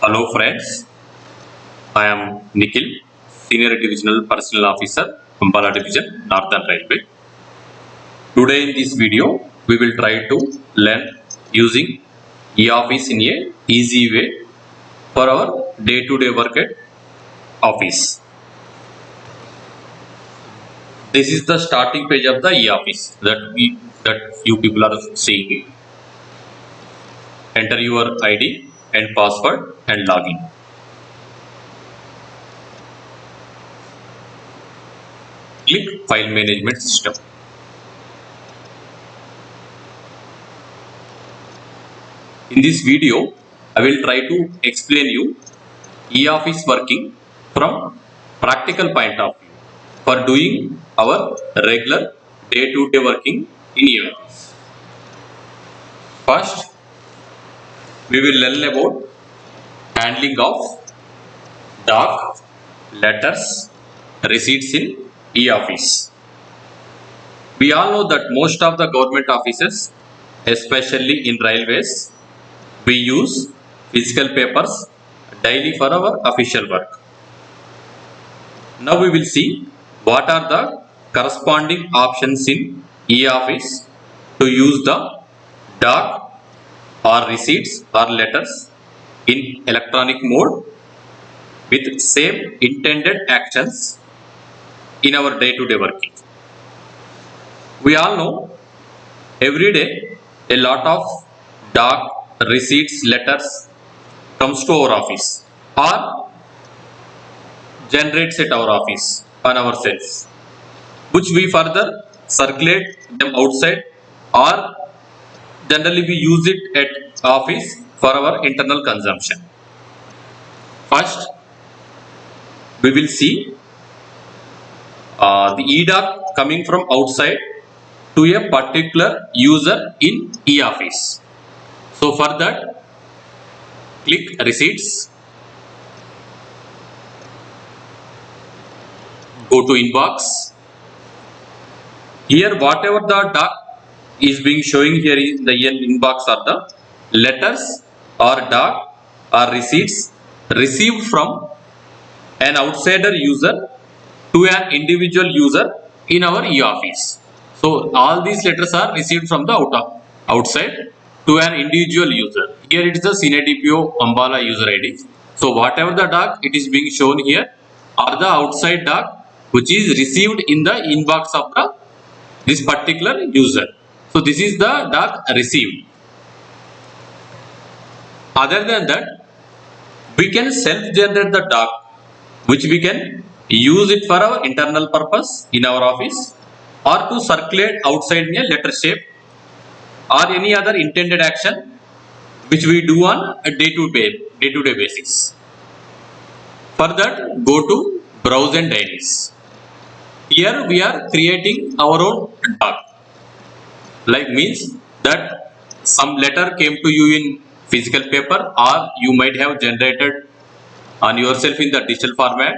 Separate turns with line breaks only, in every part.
Hello friends, I am Nikhil, Senior Divisional Personnel Officer, Ambala Division, Northern Railway. Today in this video, we will try to learn using e-office in a easy way for our day-to-day work at office. This is the starting page of the e-office that you people are seeing. Enter your ID and password and login. Click File Management System. In this video, I will try to explain you e-office working from practical point of view for doing our regular day-to-day working in e-office. First, we will learn about handling of doc, letters, receipts in e-office. We all know that most of the government offices, especially in railways, we use physical papers daily for our official work. Now we will see what are the corresponding options in e-office to use the doc or receipts or letters in electronic mode with same intended actions in our day-to-day working. We all know every day a lot of doc, receipts, letters comes to our office or generates at our office on ourselves, which we further circulate them outside or generally we use it at office for our internal consumption. First, we will see the e-doc coming from outside to a particular user in e-office. So for that, click receipts, go to inbox. Here whatever the doc is being showing here in the inbox are the letters or doc or receipts received from an outsider user to an individual user in our e-office. So all these letters are received from the outside to an individual user. Here it is the CNIDPO Ambala user ID. So whatever the doc it is being shown here are the outside doc which is received in the inbox of this particular user. So this is the doc received. Other than that, we can self-generate the doc which we can use it for our internal purpose in our office or to circulate outside in a letter shape or any other intended action which we do on a day-to-day basis. For that, go to browse and diaries. Here we are creating our own doc. Like means that some letter came to you in physical paper or you might have generated on yourself in the digital format.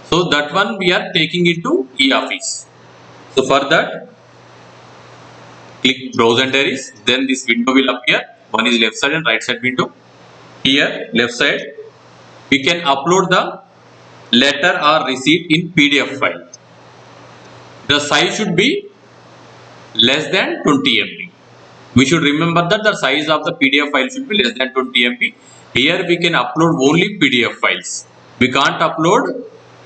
So that one we are taking into e-office. So for that, click browse and diaries. Then this window will appear. One is left side and right side window. Here left side, we can upload the letter or receipt in PDF file. The size should be less than 20 MB. We should remember that the size of the PDF file should be less than 20 MB. Here we can upload only PDF files. We can't upload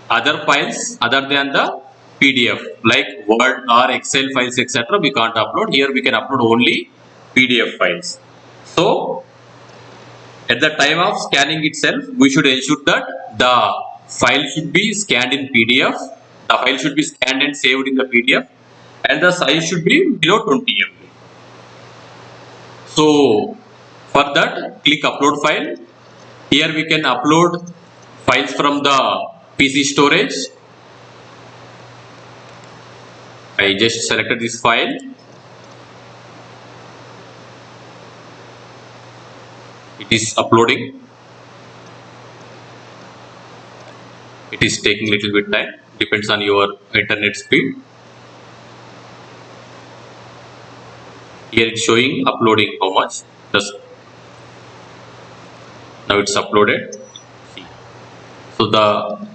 other files other than the PDF like Word or Excel files etc. We can't upload. Here we can upload only PDF files. So at the time of scanning itself, we should ensure that the file should be scanned in PDF. The file should be scanned and saved in the PDF and the size should be below 20 MB. So for that, click upload file. Here we can upload files from the PC storage. I just selected this file. It is uploading. It is taking a little bit time. Depends on your internet speed. Here it's showing uploading how much. Now it's uploaded. So the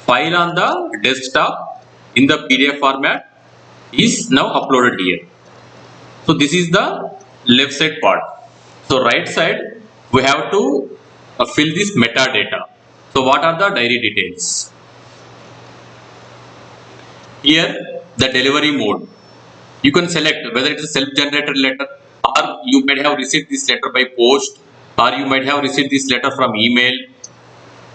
file on the desktop in the PDF format is now uploaded here. So this is the left side part. So right side we have to fill this metadata. So what are the diary details? Here the delivery mode. You can select whether it is self-generated letter, or you might have received this letter by post, or you might have received this letter from email,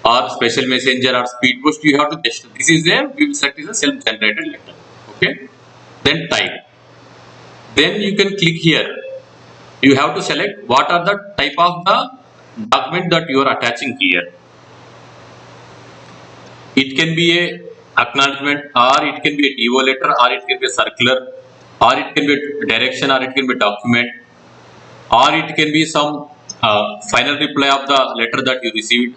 or special messenger, or speed post. You have to just, this is a, we will select is a self-generated letter. Okay. Then type. Then you can click here. You have to select what are the type of the document that you are attaching here. It can be a acknowledgement, or it can be a DO letter, or it can be a circular, or it can be a direction, or it can be a document, or it can be some final reply of the letter that you received,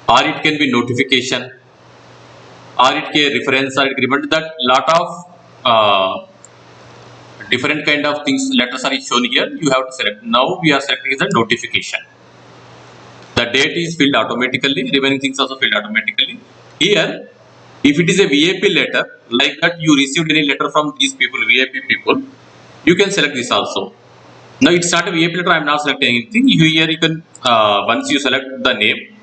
or it can be notification, or it can be reference, or it can be that lot of different kind of things letters are shown here. You have to select. Now we are selecting the notification. The date is filled automatically, remaining things also filled automatically. Here, if it is a VIP letter, like that you received any letter from these people, VIP people, you can select this also. Now it's not a VIP letter, I am not selecting anything. Here you can, once you select the name,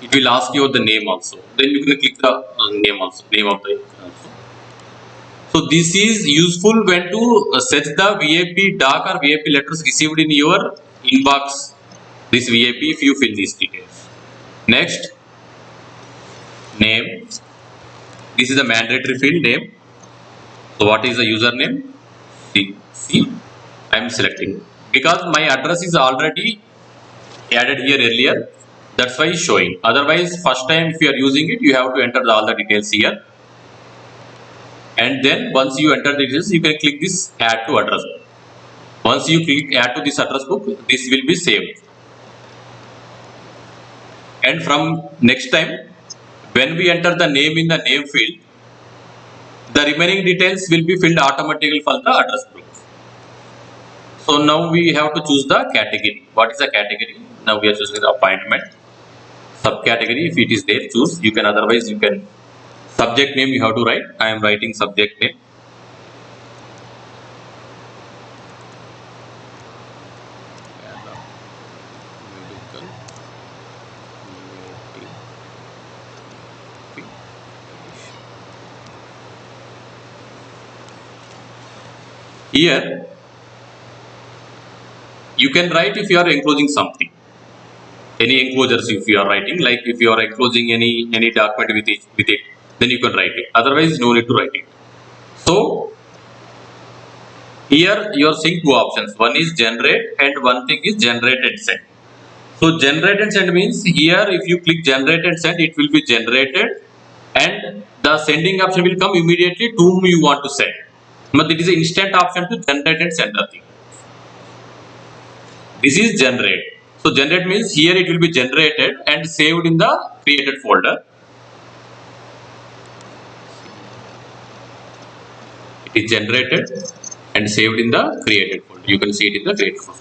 it will ask you the name also. Then you can click the name also, name of the also. So this is useful when to search the VIP doc or VIP letters received in your inbox. This VIP, if you fill these details. Next, name. This is the mandatory field, name. So what is the username? See, I am selecting because my address is already added here earlier. That's why it's showing. Otherwise, first time if you are using it, you have to enter all the details here. And then once you enter the details, you can click this add to address book. Once you click add to this address book, this will be saved. And from next time, when we enter the name in the name field, the remaining details will be filled automatically for the address book. So now we have to choose the category. What is the category? Now we are choosing the appointment. Subcategory, if it is there, choose. You can, otherwise you can. Subject name you have to write. I am writing subject name. Here you can write if you are enclosing something. Any enclosures if you are writing, like if you are enclosing any document with it, then you can write it. Otherwise, no need to write it. So here you are seeing two options. One is generate and one thing is generate and send. So generate and send means here if you click generate and send, it will be generated and the sending option will come immediately to whom you want to send. But it is an instant option to generate and send the thing. This is generate. So generate means here it will be generated and saved in the created folder. It is generated and saved in the created folder. You can see it in the created folder.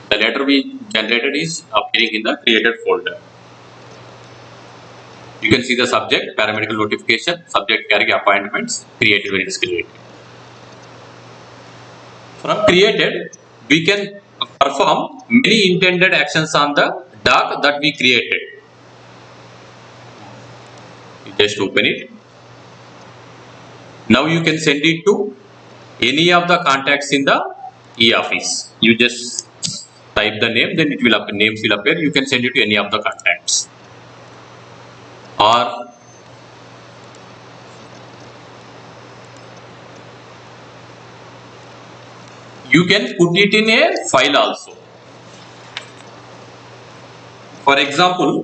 The letter we generated is appearing in the created folder. You can see the subject, paramedical notification, subject carrying appointments, created when it is created. From created, we can perform many intended actions on the doc that we created. You just open it. Now you can send it to any of the contacts in the e-office. You just type the name, then it will appear, names will appear. You can send it to any of the contacts. Or you can put it in a file also. For example,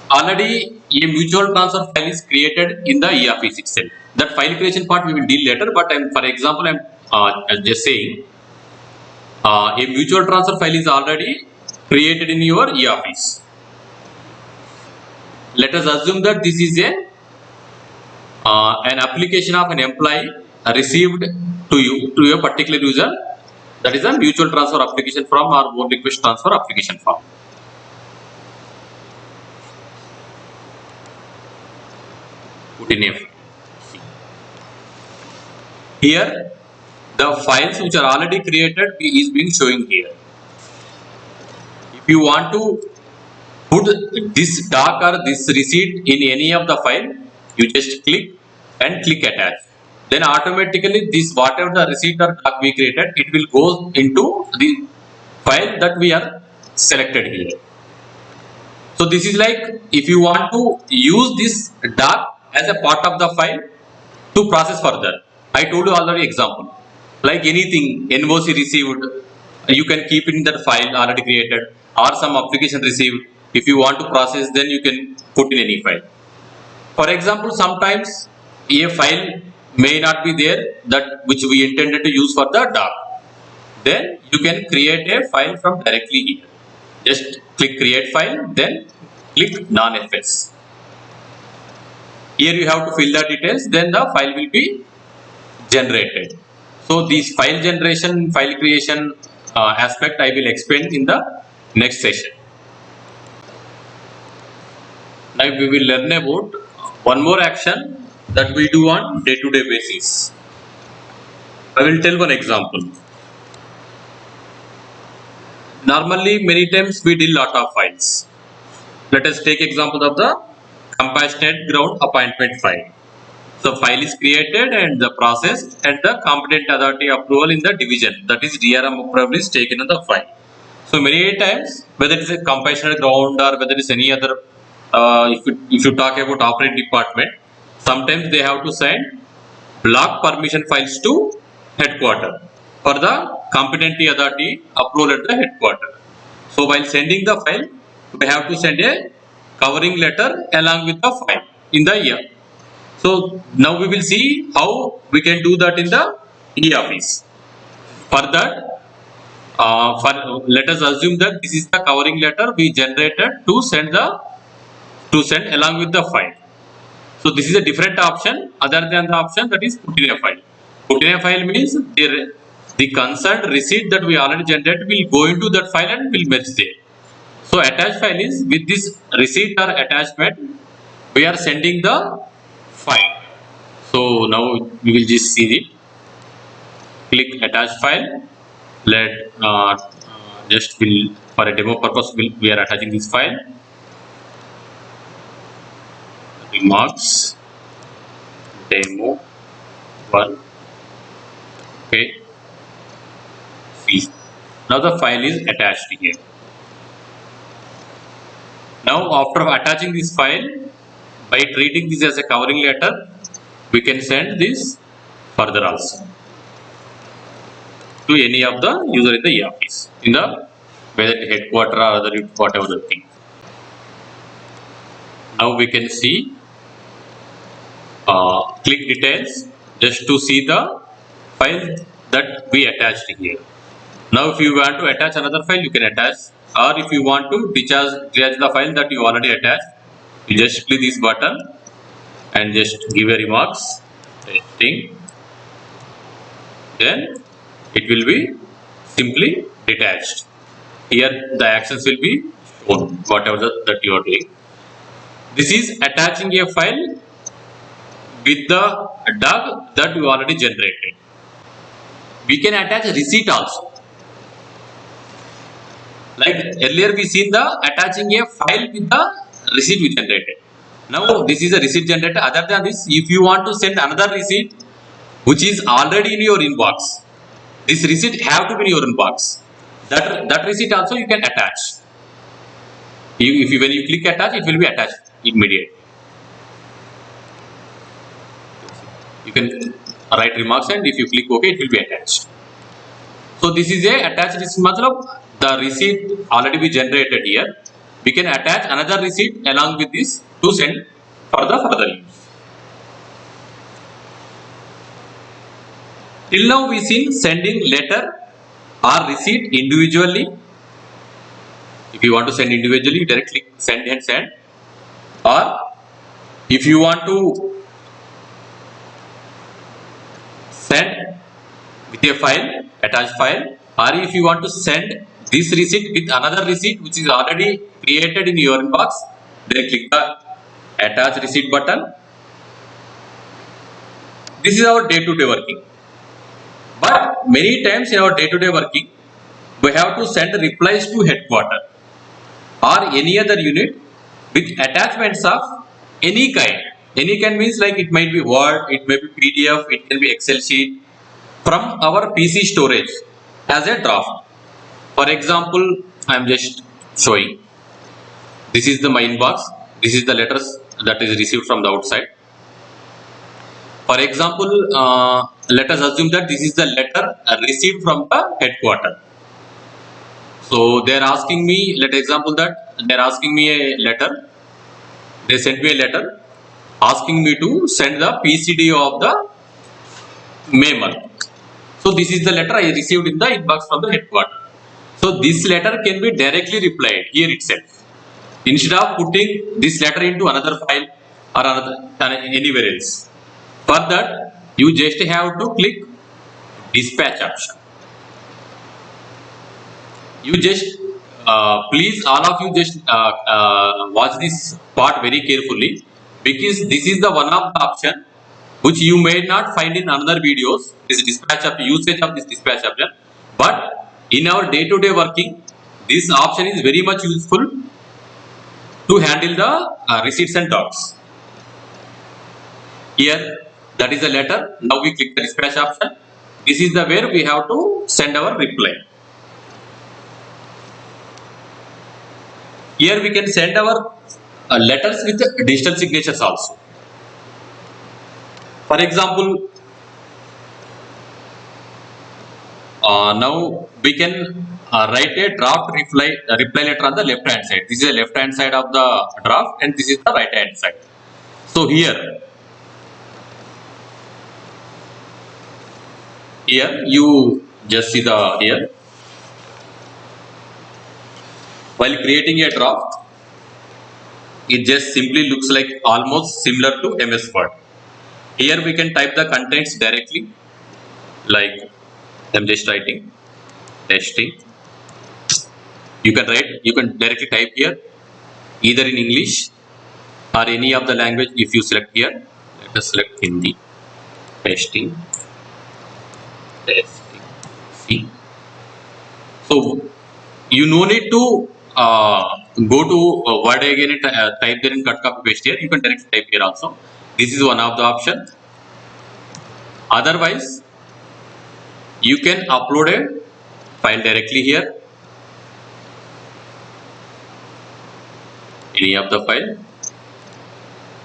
already a mutual transfer file is created in the e-office itself. That file creation part we will deal later, but for example, I am just saying a mutual transfer file is already created in your e-office. Let us assume that this is an application of an employee received to you, to a particular user That is a mutual transfer application form or more request transfer application form. Put in a here the files which are already created is being showing here. If you want to put this doc or this receipt in any of the file, you just click and click attach. Then automatically this whatever the receipt or doc we created, it will go into the file that we are selected here. So this is like if you want to use this doc as a part of the file to process further. I told you already example. Like anything NOC received, you can keep in that file already created, or some application received. If you want to process, then you can put in any file. For example, sometimes a file may not be there that which we intended to use for the doc. Then you can create a file from directly here. Just click create file, then click non-FS. Here you have to fill the details, then the file will be generated. So this file generation, file creation aspect I will explain in the next session. Now we will learn about one more action that we do on day-to-day basis. I will tell one example. Normally many times we deal lot of files. Let us take example of the compassionate ground appointment file. So file is created and the processed and the competent authority approval in the division, that is DRM approval is taken in the file. So many times whether it is a compassionate ground or whether it is any other if you talk about operating department, sometimes they have to send block permission files to headquarter for the competent authority approval at the headquarter. So while sending the file, we have to send a covering letter along with the file in the year. So now we will see how we can do that in the e-office. For that, let us assume that this is the covering letter we generated to send along with the file. So this is a different option other than the option that is put in a file. Put in a file means the concerned receipt that we already generated will go into that file and will merge there. So attached file is with this receipt or attachment we are sending the file. So now we will just see it. Click attach file. Let just will for a demo purpose we are attaching this file. Remarks demo 1. Okay. See. Now the file is attached here. Now after attaching this file, by treating this as a covering letter, we can send this further also to any of the user in the e-office, in the whether headquarter or other whatever the thing. Now we can see click details just to see the file that we attached here. Now if you want to attach another file, you can attach, or if you want to detach the file that you already attached, you just click this button and just give a remarks testing, then it will be simply detached. Here the actions will be shown whatever that you are doing. This is attaching a file with the doc that you already generated. We can attach a receipt also. Like earlier we seen the attaching a file with the receipt we generated. Now this is a receipt generator. Other than this, if you want to send another receipt which is already in your inbox, this receipt have to be in your inbox. That receipt also you can attach. When you click attach, it will be attached immediately. You can write remarks and if you click OK, it will be attached. So this is a attached receipt. Matlab the receipt already be generated here. We can attach another receipt along with this to send for the further use. Till now we seen sending letter or receipt individually. If you want to send individually, directly send and send. Or if you want to send with a file, attached file, or if you want to send this receipt with another receipt which is already created in your inbox, then click the attach receipt button. This is our day-to-day working. But many times in our day-to-day working, we have to send replies to headquarters or any other unit with attachments of any kind. Any kind means like it might be Word, it may be PDF, it can be Excel sheet from our PC storage as a draft. For example, I am just showing. This is my inbox. This is the letters that is received from the outside. For example, let us assume that this is the letter received from the headquarters. So they are asking me, let example that they are asking me a letter. They sent me a letter asking me to send the PCD of the May month. So this is the letter I received in the inbox from the headquarters. So this letter can be directly replied here itself, instead of putting this letter into another file or anywhere else. For that, you just have to click dispatch option. You just please all of you just watch this part very carefully, because this is the one of the option which you may not find in another videos, this dispatch of usage of this dispatch option. But in our day-to-day working, this option is very much useful to handle the receipts and docs. Here that is the letter. Now we click the dispatch option. This is the where we have to send our reply. Here we can send our letters with digital signatures also. For example, now we can write a draft reply letter on the left hand side. This is the left hand side of the draft and this is the right hand side. So here you just see the here. While creating a draft, it just simply looks like almost similar to MS Word. Here we can type the contents directly, like I'm just writing testing. You can directly type here either in English or any of the language. If you select here, let us select Hindi. Testing. See. So you no need to go to Word again and type there and cut copy paste here. You can directly type here also. This is one of the option. Otherwise, you can upload a file directly here. Any of the file.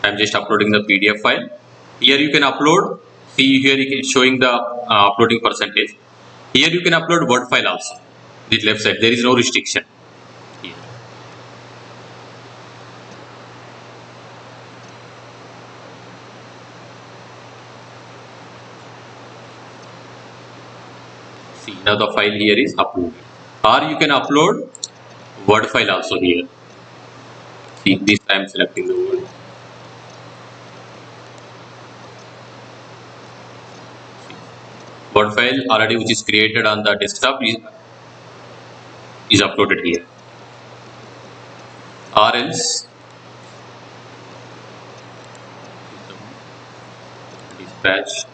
I am just uploading the PDF file. Here you can upload. See here you can showing the uploading percentage. Here you can upload Word file also. The left side there is no restriction. Here. See now the file here is uploaded. Or you can upload Word file also here. See this I am selecting the Word. Word file already which is created on the desktop is uploaded here. Or else dispatch.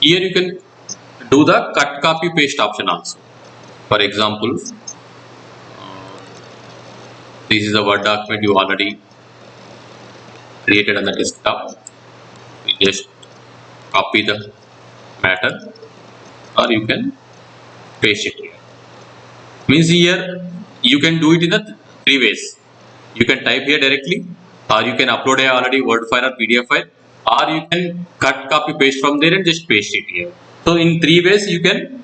Here you can do the cut copy paste option also. For example, this is a Word document you already created on the desktop. You just copy the matter or you can paste it here. Means here you can do it in the three ways. You can type here directly, or you can upload a already Word file or PDF file, or you can cut copy paste from there and just paste it here. So in three ways you can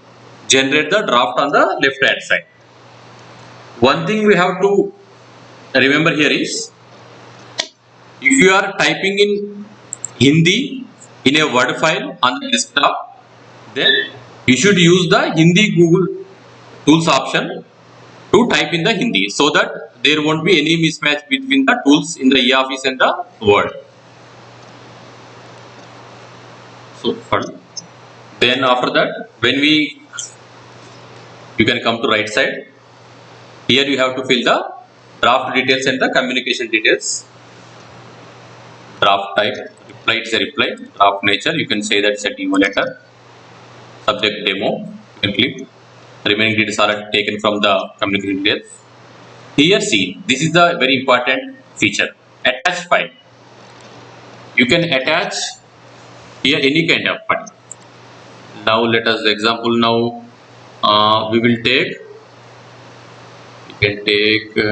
generate the draft on the left hand side. One thing we have to remember here is, if you are typing in Hindi in a Word file on the desktop, then you should use the Hindi Google Tools option to type in the Hindi, so that there won't be any mismatch between the tools in the eOffice and the Word. So then after that, when we You can come to right side. Here you have to fill the draft details and the communication details. Draft type, reply, it's a reply. Draft nature, you can say that it's a demo letter. Subject demo, you can click. Remaining details are taken from the communication details. Here see, this is the very important feature. Attach file. You can attach here any kind of file. Now let us example now we will take, you can take we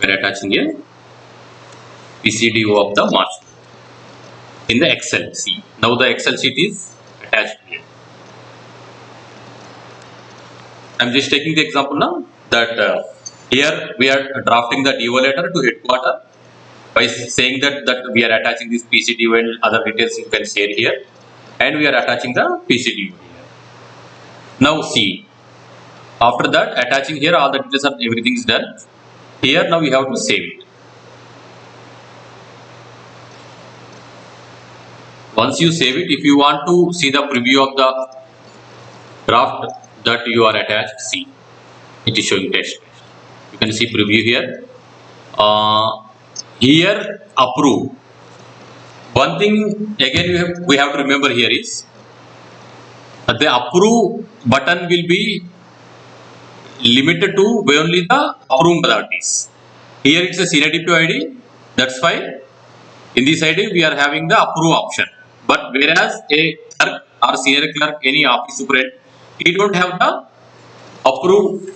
are attaching a PCDO of the March in the Excel. See, now the Excel sheet is attached here. I am just taking the example now that here we are drafting the DO letter to headquarter by saying that we are attaching this PCDO and other details you can share here, and we are attaching the PCDO here. Now see, after that attaching here all the details of everything is done. Here now we have to save it. Once you save it, if you want to see the preview of the draft that you are attached, see, it is showing text. You can see preview here. Here approve. One thing again we have to remember here is that the approve button will be limited to only the approve modalities. Here it's a senior DPO ID, that's why in this ID we are having the approve option. But whereas a clerk or senior clerk, any office superintendent, he don't have the approve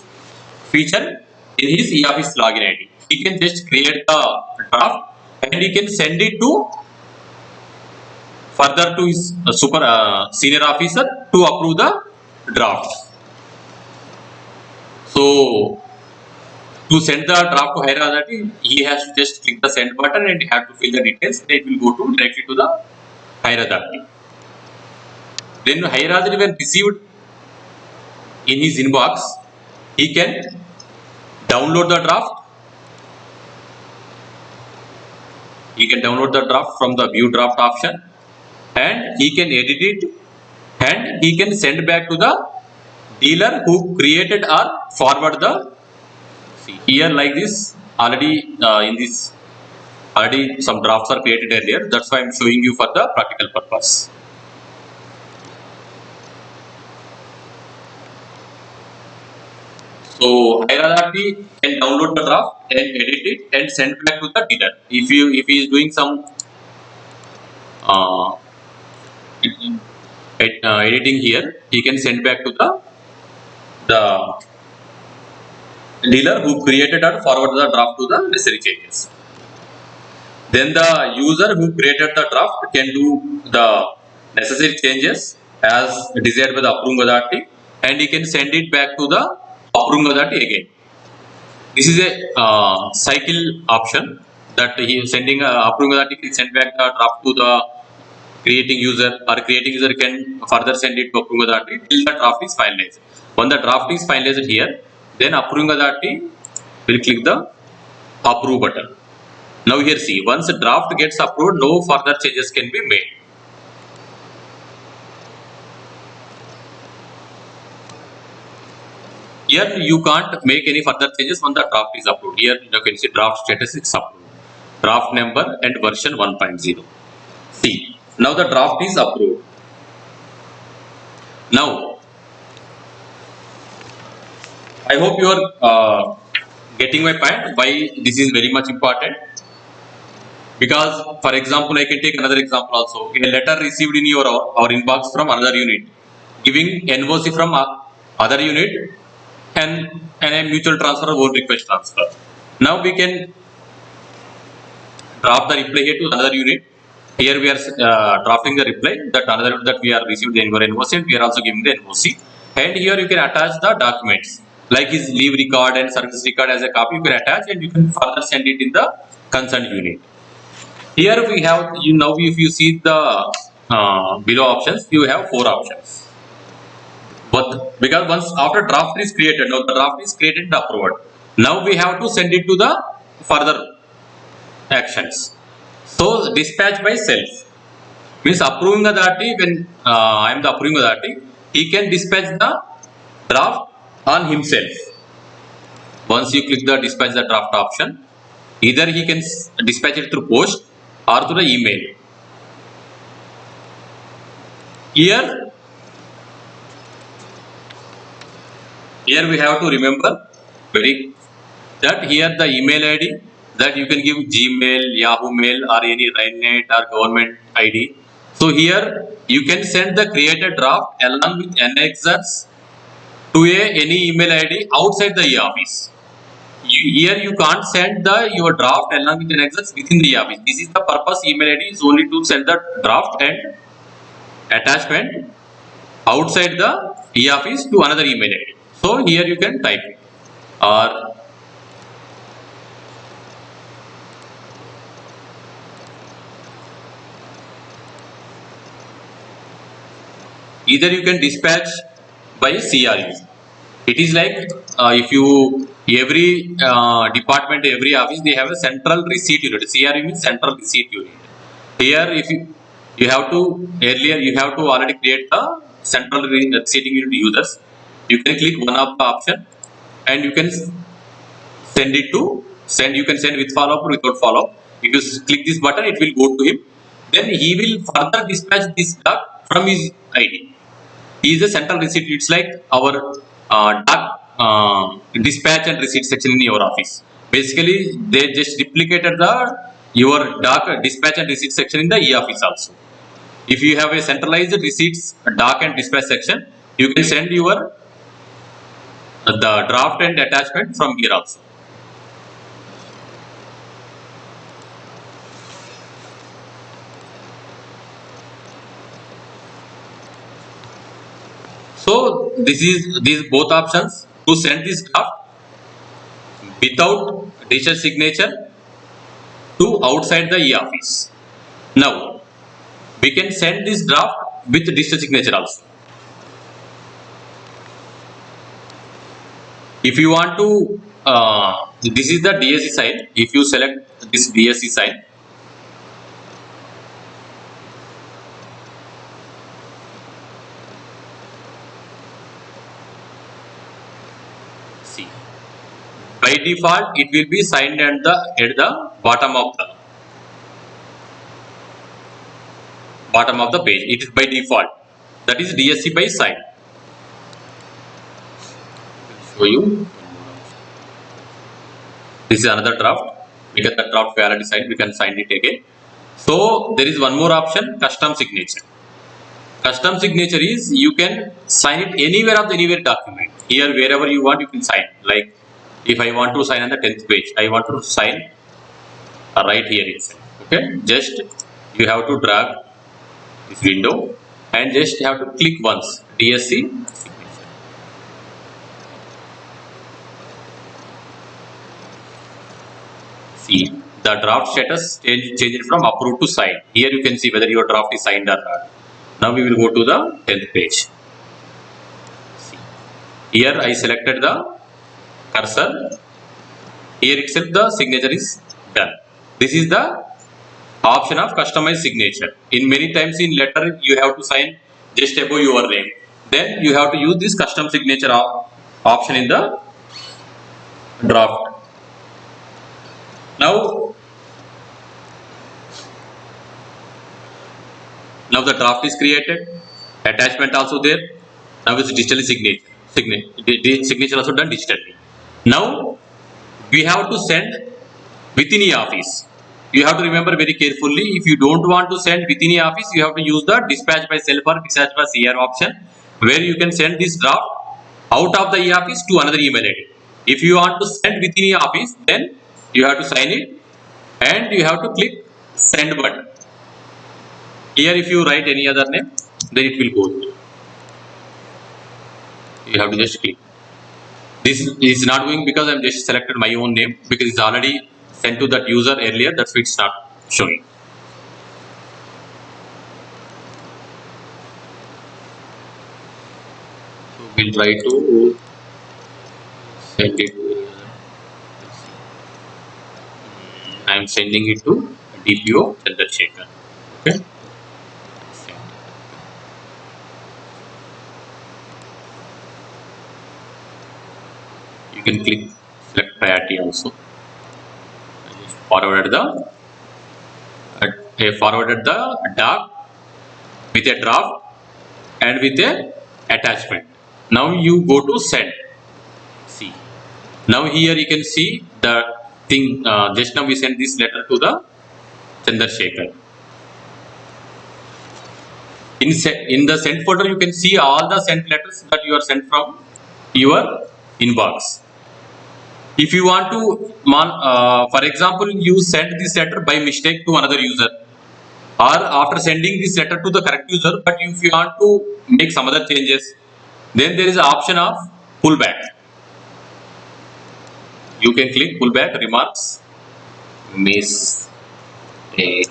feature in his e-office login ID. He can just create the draft and he can send it to further to his senior officer to approve the draft. So to send the draft to higher authority, he has to just click the send button and he has to fill the details. Then it will go directly to the higher authority. Then higher authority when received in his inbox, he can download the draft. He can download the draft from the view draft option and he can edit it and he can send back to the dealer who created or forward the, see here like this already in this already some drafts are created earlier, that's why I am showing you for the practical purpose. So hierarchy can download the draft and edit it and send back to the dealer. If he is doing some editing here, he can send back to the dealer who created or forward the draft to the necessary changes. Then the user who created the draft can do the necessary changes as desired by the approving authority and he can send it back to the approving authority again. This is a cycle option that he is sending approving authority can send back the draft to the creating user or creating user can further send it to approving authority till the draft is finalized. When the draft is finalized here, then approving authority will click the approve button. Now here see, once the draft gets approved, no further changes can be made. Here you can't make any further changes when the draft is approved. Here you can see draft status is approved. Draft number and version 1.0. See, now the draft is approved. Now, I hope you are getting my point why this is very much important. Because, for example, I can take another example also. A letter received in your our inbox from another unit, giving NOC from other unit and a mutual transfer or request transfer. Now we can draft the reply here to another unit. Here we are drafting the reply that another unit that we are received the NOC and we are also giving the NOC. And here you can attach the documents like his leave record and service record as a copy. You can attach and you can further send it in the concerned unit. Here we have, now if you see the below options, you have 4 options. But because once after draft is created, now the draft is created and approved. Now we have to send it to the further actions. So dispatch by self. Means approving authority, when I am the approving authority, he can dispatch the draft on himself. Once you click the dispatch the draft option, either he can dispatch it through post or through the email. Here we have to remember very that here the email ID that you can give Gmail, Yahoo Mail or any RainNet or government ID. So here you can send the created draft along with annexes to any email ID outside the e-office. Here you can't send your draft along with annexes within the e-office. This is the purpose. Email ID is only to send the draft and attachment outside the e-office to another email ID. So here you can type it, or either you can dispatch by CRU. It is like if you every department, every office, they have a central receipt unit. CRU means central receipt unit. Here, if you have to earlier you have to already create the central receiving unit users. You can click one of the option and you can send it to send. You can send with follow up or without follow up. If you click this button, it will go to him. Then he will further dispatch this duck from his ID. He is a central receipt. It's like our duck dispatch and receipt section in your office. Basically, they just replicated your duck dispatch and receipt section in the e-office also. If you have a centralized receipts doc and dispatch section, you can send your the draft and attachment from here also. So these both options to send this draft without digital signature to outside the e-office. Now we can send this draft with digital signature also. If you want to, this is the DSC sign. If you select this DSC sign, see, by default it will be signed at the bottom of the page. It is by default. That is DSC by sign. Show you. This is another draft. We get the draft we already signed. We can sign it again. So there is one more option, custom signature. Custom signature is you can sign it anywhere of the anywhere document. Here wherever you want you can sign. Like if I want to sign on the 10th page, I want to sign right here itself. Okay, just you have to drag this window and just have to click once DSC signature. See, the draft status changed from approved to signed. Here you can see whether your draft is signed or not. Now we will go to the 10th page. See, here I selected the cursor. Here itself the signature is done. This is the option of customized signature. In many times in letter you have to sign just above your name. Then you have to use this custom signature option in the draft. Now the draft is created, attachment also there. Now it's digitally signature also done digitally. Now we have to send within e-office. You have to remember very carefully, if you don't want to send within e-office, you have to use the dispatch by self or dispatch by CR option, where you can send this draft out of the e-office to another email ID. If you want to send within e-office, then you have to sign it and you have to click send button. Here if you write any other name, then it will go. You have to just click. This is not going because I am just selected my own name, because it's already sent to that user earlier, that's why it's not showing. So we'll try to send it to, I am sending it to DPO Chandrasekhar. Okay. You can click select priority also. Forwarded the doc with a draft and with a attachment. Now you go to send. See, now here you can see the thing. Just now we sent this letter to the Chandrasekhar. In the sent folder, you can see all the sent letters that you are sent from your inbox. If you want to, for example, you send this letter by mistake to another user, or after sending this letter to the correct user, but if you want to make some other changes, then there is an option of pullback. You can click pullback remarks, mistake.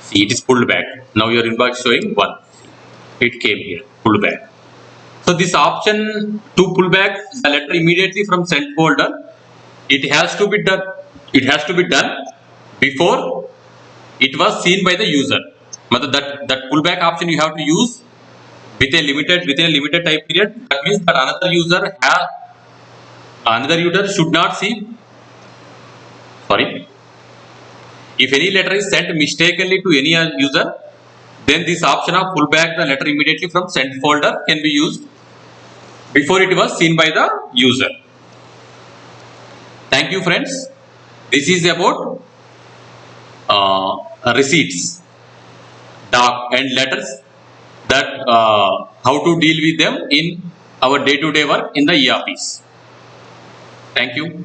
See, it is pulled back. Now your inbox showing 1. It came here, pulled back. So this option to pull back the letter immediately from sent folder, it has to be done. It has to be done before it was seen by the user. That pullback option you have to use within a limited time period. That means that another user should not see. Sorry. If any letter is sent mistakenly to any user, then this option of pull back the letter immediately from sent folder can be used before it was seen by the user. Thank you, friends. This is about receipts, doc and letters, that how to deal with them in our day-to-day work in the e-office. Thank you.